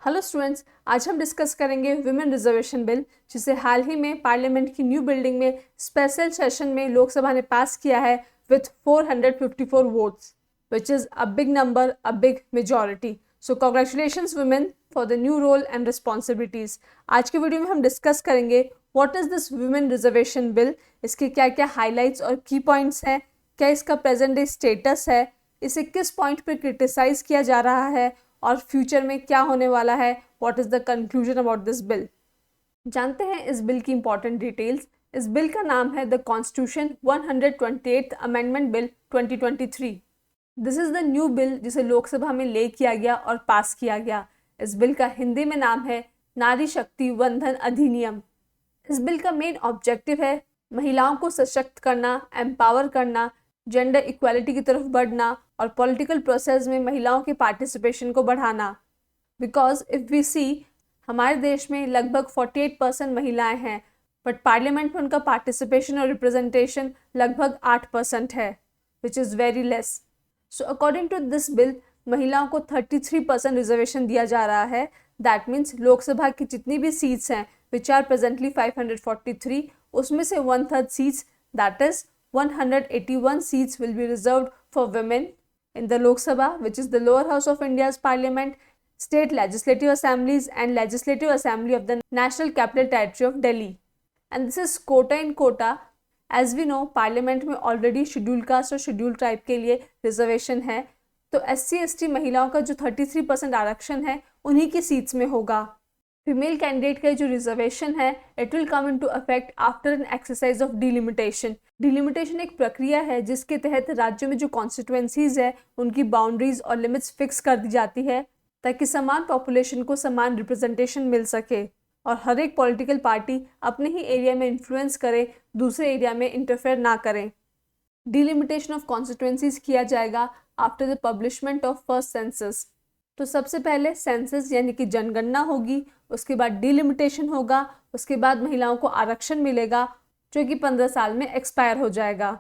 Hello students, आज हम discuss करेंगे विमेन रिजर्वेशन बिल, जिसे हाल ही में पार्लियामेंट की न्यू बिल्डिंग में स्पेशल सेशन में लोकसभा ने पास किया है with 454 votes, which is a big number, a big majority. So congratulations women for the new role and responsibilities. आज के वीडियो में हम डिस्कस करेंगे what is this women reservation bill, इसके क्या क्या हाईलाइट्स और की पॉइंट्स हैं, क्या इसका प्रेजेंट डे स्टेटस है, इसे किस पॉइंट पर क्रिटिसाइज किया जा रहा है और फ्यूचर में क्या होने वाला है, what is the conclusion about this bill. जानते हैं इस बिल की इंपॉर्टेंट डिटेल्स. इस बिल का नाम है the constitution 128th amendment bill 2023. This is the new bill जिसे लोकसभा में ले किया गया और पास किया गया. इस बिल का हिंदी में नाम है नारी शक्ति वंदन अधिनियम. इस बिल का मेन ऑब्जेक्टिव है महिलाओं को सशक्त करना, एम्पावर करना, जेंडर इक्वालिटी की तरफ बढ़ना और पॉलिटिकल प्रोसेस में महिलाओं के पार्टिसिपेशन को बढ़ाना. बिकॉज इफ़ वी सी, हमारे देश में लगभग 48% महिलाएं हैं, बट पार्लियामेंट में उनका पार्टिसिपेशन और रिप्रेजेंटेशन लगभग 8% है, which is very less. So according to this bill महिलाओं को 33% रिजर्वेशन दिया जा रहा है. दैट मीन्स लोकसभा की जितनी भी सीट्स हैं विच आर प्रेजेंटली 543, उसमें से 1/3 seats, that is 181 seats will be reserved for women in the Lok Sabha, which is the lower house of India's parliament, state legislative assemblies and legislative assembly of the National Capital Territory of Delhi. And this is quota in quota. As we know, parliament में already scheduled caste और scheduled tribe के लिए reservation है, तो SC/ST महिलाओं का जो 33% आरक्षण है उन्हीं की सीट्स में होगा. फीमेल कैंडिडेट का जो रिजर्वेशन है it will come into effect after an exercise of delimitation. Delimitation एक प्रक्रिया है जिसके तहत राज्यों में जो कॉन्स्टिट्यूएंसीज है उनकी बाउंड्रीज और लिमिट्स फिक्स कर दी जाती है ताकि समान पॉपुलेशन को समान रिप्रेजेंटेशन मिल सके और हर एक पॉलिटिकल पार्टी अपने ही एरिया में इन्फ्लुएंस करे, दूसरे एरिया में इंटरफेयर ना करें. डिलिमिटेशन ऑफ कॉन्स्टिट्यूएंसीज किया जाएगा after the publishment of first census. तो सबसे पहले सेंसस यानी कि जनगणना होगी, उसके बाद डिलिमिटेशन होगा, उसके बाद महिलाओं को आरक्षण मिलेगा जो कि 15 साल में एक्सपायर हो जाएगा.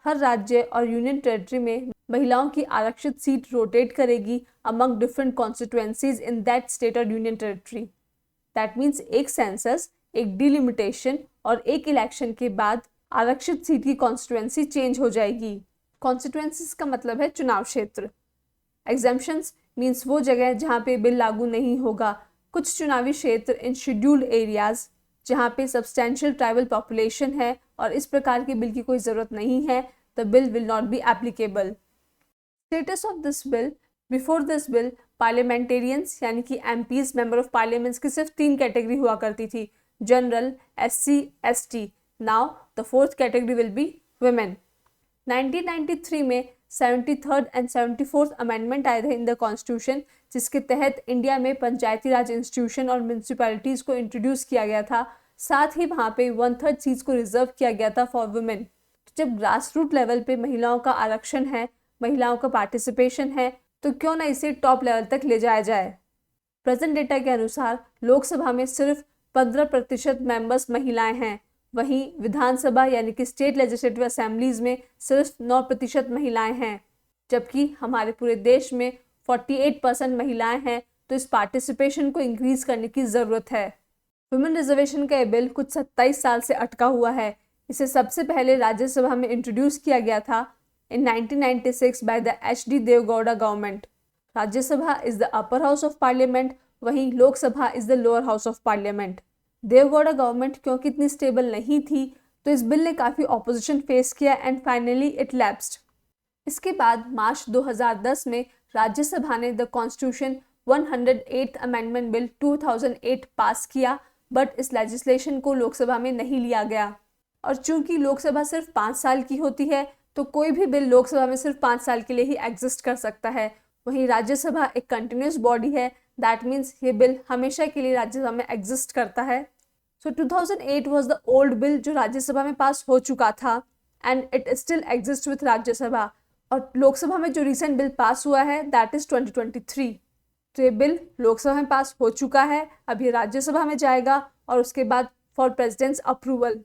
हर राज्य और यूनियन टेरिटरी में महिलाओं की आरक्षित सीट रोटेट करेगी among different constituencies in that state और यूनियन टेरिटरी. दैट मीन्स एक सेंसस, एक डिलिमिटेशन और एक इलेक्शन के बाद आरक्षित सीट की कॉन्स्टिट्यूएंसी चेंज हो जाएगी. कॉन्स्टिट्यूएंसीज का मतलब है चुनाव क्षेत्र. एग्जेम्पशंस मीन्स वो जगह जहाँ पे बिल लागू नहीं होगा. कुछ चुनावी क्षेत्र इन शेड्यूल्ड एरियाज जहाँ पे सब्सटेंशियल ट्राइबल पॉपुलेशन है और इस प्रकार के बिल की कोई ज़रूरत नहीं है, the bill will not be applicable. Status of this bill. Before this bill parliamentarians यानी कि MPs, मेंबर ऑफ पार्लियामेंट्स की सिर्फ 3 कैटेगरी हुआ करती थी, general, SC/ST. Now the 4th category will be women. 1993 में 73rd एंड 74th अमेंडमेंट आए थे इन द कॉन्स्टिट्यूशन, जिसके तहत इंडिया में पंचायती राज इंस्टीट्यूशन और म्यूनसिपैलिटीज़ को इंट्रोड्यूस किया गया था. साथ ही वहाँ पे 1/3 सीट्स को रिजर्व किया गया था फॉर वुमेन. जब ग्रास रूट लेवल पे महिलाओं का आरक्षण है, महिलाओं का पार्टिसिपेशन है, तो क्यों ना इसे टॉप लेवल तक ले जाया जाए. प्रेजेंट डेटा के अनुसार लोकसभा में सिर्फ 15% मेंबर्स महिलाएं हैं, वहीं विधानसभा यानी कि स्टेट लेजिस्लेटिव असेंबलीज में सिर्फ 9% महिलाएं हैं, जबकि हमारे पूरे देश में 48% महिलाएं हैं. तो इस पार्टिसिपेशन को इंक्रीज करने की ज़रूरत है. वुमेन रिजर्वेशन का ये बिल कुछ 27 साल से अटका हुआ है. इसे सबसे पहले राज्यसभा में इंट्रोड्यूस किया गया था in 1996 by the HD Deve Gowda government. Rajya Sabha is the upper house of parliament, वहीं Lok Sabha is the lower house of parliament. Deve Gowda government क्योंकि इतनी स्टेबल नहीं थी तो इस बिल ने काफ़ी ऑपोजिशन फेस किया एंड फाइनली इट लैप्स्ड. इसके बाद मार्च 2010 में राज्यसभा ने the constitution 108th amendment bill 2008 पास किया, बट इस लेजिस्लेशन को लोकसभा में नहीं लिया गया. और चूंकि लोकसभा सिर्फ 5 साल की होती है तो कोई भी बिल लोकसभा में सिर्फ 5 साल के लिए ही एग्जिस्ट कर सकता है, वहीं राज्यसभा एक कंटिन्यूस बॉडी है. दैट मीन्स ये बिल हमेशा के लिए राज्यसभा में एग्जिस्ट करता है. सो 2008 वॉज द ओल्ड बिल जो राज्यसभा में पास हो चुका था and it still exist with Rajya Sabha. और लोकसभा में जो रिसेंट बिल पास हुआ है दैट इज़ 2023. तो ये बिल लोकसभा में पास हो चुका है, अब ये राज्यसभा में जाएगा और उसके बाद फॉर प्रेसिडेंट्स अप्रूवल.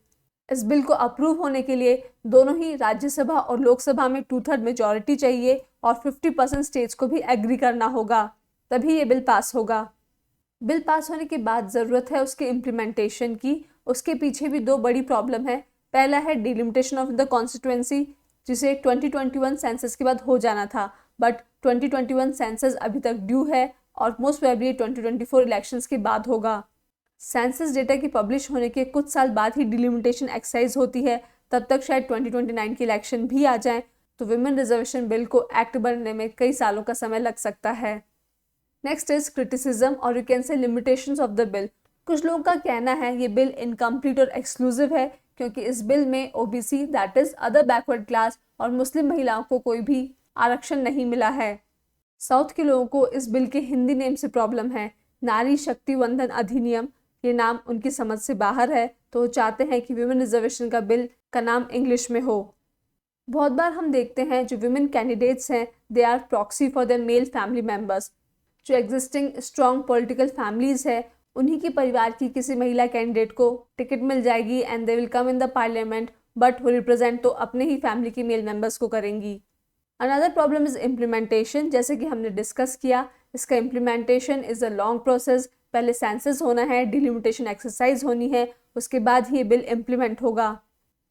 इस बिल को अप्रूव होने के लिए दोनों ही राज्यसभा और लोकसभा में 2/3 मेजॉरिटी चाहिए और 50% स्टेट्स को भी एग्री करना होगा, तभी ये बिल पास होगा. बिल पास होने के बाद ज़रूरत है उसके इम्प्लीमेंटेशन की। उसके पीछे भी दो बड़ी प्रॉब्लम है। पहला है डिलिमिटेशन ऑफ द कॉन्स्टिट्यूएंसी, जिसे 2021 सेंसस के बाद हो जाना था, बट 2021 सेंसस अभी तक ड्यू है और मोस्ट प्रोबेबली 2024 इलेक्शंस के बाद होगा। सेंसस डेटा की पब्लिश होने के कुछ साल बाद ही डिलिमिटेशन एक्सरसाइज होती है, तब तक शायद 2029 के इलेक्शन भी आ जाएं, तो विमेन रिजर्वेशन बिल को एक्ट बनने में कई सालों का समय लग सकता है। नेक्स्ट इज क्रिटिसिज्म और you can say limitations of the bill. कुछ लोगों का कहना है ये बिल इनकम्प्लीट और एक्सक्लूसिव है, क्योंकि इस बिल में OBC that is other backward class और मुस्लिम महिलाओं को कोई भी आरक्षण नहीं मिला है। साउथ के लोगों को इस बिल के हिंदी नेम से प्रॉब्लम है, नारी शक्ति वंदन अधिनियम। ये नाम उनकी समझ से बाहर है, तो वो चाहते हैं कि विमेन रिजर्वेशन का बिल का नाम इंग्लिश में हो। बहुत बार हम देखते हैं जो विमेन कैंडिडेट्स हैं they are proxy for their male family members. जो एग्जिस्टिंग स्ट्रॉन्ग पॉलिटिकल फैमिलीज है उन्हीं के परिवार की किसी महिला कैंडिडेट को टिकट मिल जाएगी and they will come in the parliament, but वो रिप्रेजेंट तो अपने ही फैमिली के मेल मेंबर्स को करेंगी। Another problem is implementation. जैसे कि हमने डिस्कस किया, इसका implementation is a long process. पहले सेंसस होना है, डिलिमिटेशन एक्सरसाइज होनी है, उसके बाद ही ये बिल इम्प्लीमेंट होगा।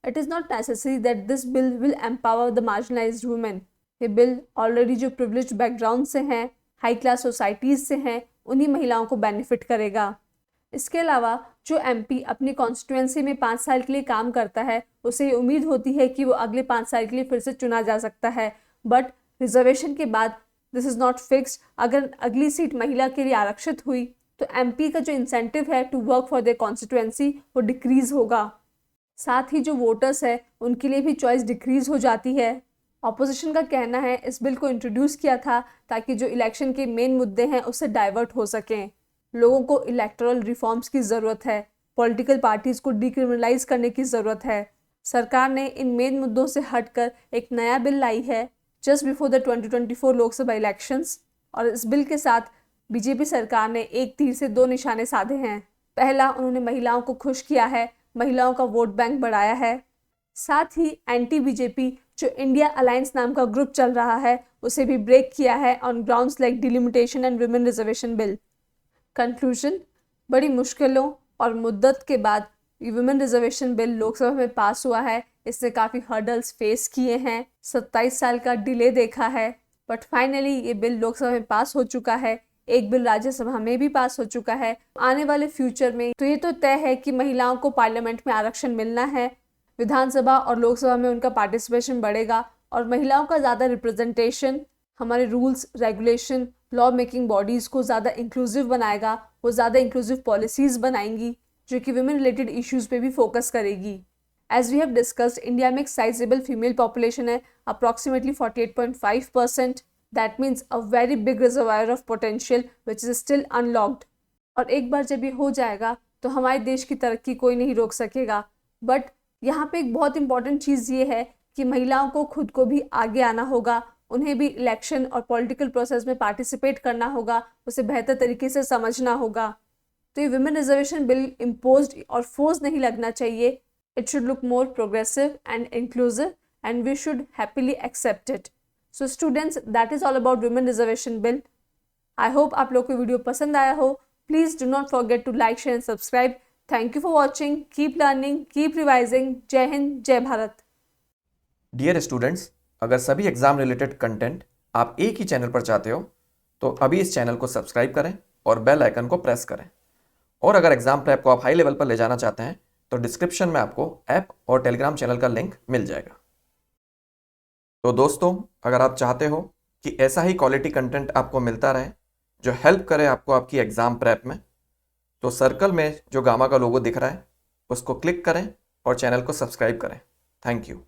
It is not necessary that this bill will empower the marginalised women. ये बिल ऑलरेडी जो प्रिविलेज्ड बैकग्राउंड से हैं, हाई क्लास सोसाइटीज़ से हैं, उन्हीं महिलाओं को बेनिफिट करेगा। इसके अलावा जो एमपी अपनी कॉन्स्टिट्यूएंसी में 5 साल के लिए काम करता है, उसे ये उम्मीद होती है कि वो अगले 5 साल के लिए फिर से चुना जा सकता है, बट रिजर्वेशन के बाद दिस इज़ नॉट फिक्स्ड। अगर अगली सीट महिला के लिए आरक्षित हुई तो एमपी का जो इंसेंटिव है to work for their constituency वो डिक्रीज होगा। साथ ही जो वोटर्स है उनके लिए भी चॉइस डिक्रीज हो जाती है। ऑपोजिशन का कहना है इस बिल को इंट्रोड्यूस किया था ताकि जो इलेक्शन के मेन मुद्दे हैं उससे डाइवर्ट हो सकें। लोगों को इलेक्टोरल रिफॉर्म्स की ज़रूरत है, पॉलिटिकल पार्टीज़ को डिक्रिमिनलाइज करने की ज़रूरत है। सरकार ने इन मेन मुद्दों से हटकर एक नया बिल लाई है just before the 2024 Lok Sabha elections, और इस बिल के साथ बीजेपी सरकार ने एक तीर से 2 निशाने साधे हैं। पहला, उन्होंने महिलाओं को खुश किया है, महिलाओं का वोट बैंक बढ़ाया है। साथ ही एंटी बीजेपी जो इंडिया अलायंस नाम का ग्रुप चल रहा है उसे भी ब्रेक किया है on grounds like delimitation and women reservation bill. Conclusion, बड़ी मुश्किलों और मुद्दत के बाद ये विमेन रिजर्वेशन बिल लोकसभा में पास हुआ है। इसने काफ़ी हर्डल्स फेस किए हैं, 27 साल का डिले देखा है, बट फाइनली ये बिल लोकसभा में पास हो चुका है। एक बिल राज्यसभा में भी पास हो चुका है। आने वाले फ्यूचर में तो ये तो तय है कि महिलाओं को पार्लियामेंट में आरक्षण मिलना है, विधानसभा और लोकसभा में उनका पार्टिसिपेशन बढ़ेगा और महिलाओं का ज़्यादा रिप्रेजेंटेशन हमारे rules regulation law making bodies को ज़्यादा इंक्लूसिव बनाएगा। वो ज़्यादा इंक्लूसिव पॉलिसीज़ बनाएंगी जो कि विमेन रिलेटेड इश्यूज़ पे भी फोकस करेगी। As we have discussed, India में एक साइजेबल फीमेल पॉपुलेशन है, approximately 48.5%। That means a very big reservoir of potential which is still unlocked. और एक बार जब ये हो जाएगा तो हमारे देश की तरक्की कोई नहीं रोक सकेगा। बट यहाँ पे एक बहुत इंपॉर्टेंट चीज़ ये है कि महिलाओं को खुद को भी आगे आना होगा, उन्हें भी इलेक्शन और पॉलिटिकल प्रोसेस में पार्टिसिपेट करना होगा, उसे बेहतर तरीके से समझना होगा। तो ये विमेन रिजर्वेशन बिल इम्पोज्ड और फोर्स नहीं लगना चाहिए। It should look more progressive and inclusive and we should happily accept it. So students, that is all about women reservation bill. I hope आप लोग को वीडियो पसंद आया हो। Please do not forget to like share and subscribe. Thank you for watching. Keep learning, keep revising. जय हिंद, जय Bharat. Dear students, अगर सभी एग्जाम रिलेटेड कंटेंट आप एक ही चैनल पर चाहते हो तो अभी इस चैनल को सब्सक्राइब करें और बेल आइकन को प्रेस करें। और अगर एग्जाम प्रेप को आप हाई लेवल पर ले जाना चाहते हैं तो डिस्क्रिप्शन में आपको ऐप और टेलीग्राम चैनल का लिंक मिल जाएगा। तो दोस्तों, अगर आप चाहते हो कि ऐसा ही क्वालिटी कंटेंट आपको मिलता रहे जो हेल्प करे आपको आपकी एग्जाम प्रेप में, तो सर्कल में जो गामा का लोगो दिख रहा है उसको क्लिक करें और चैनल को सब्सक्राइब करें। Thank you.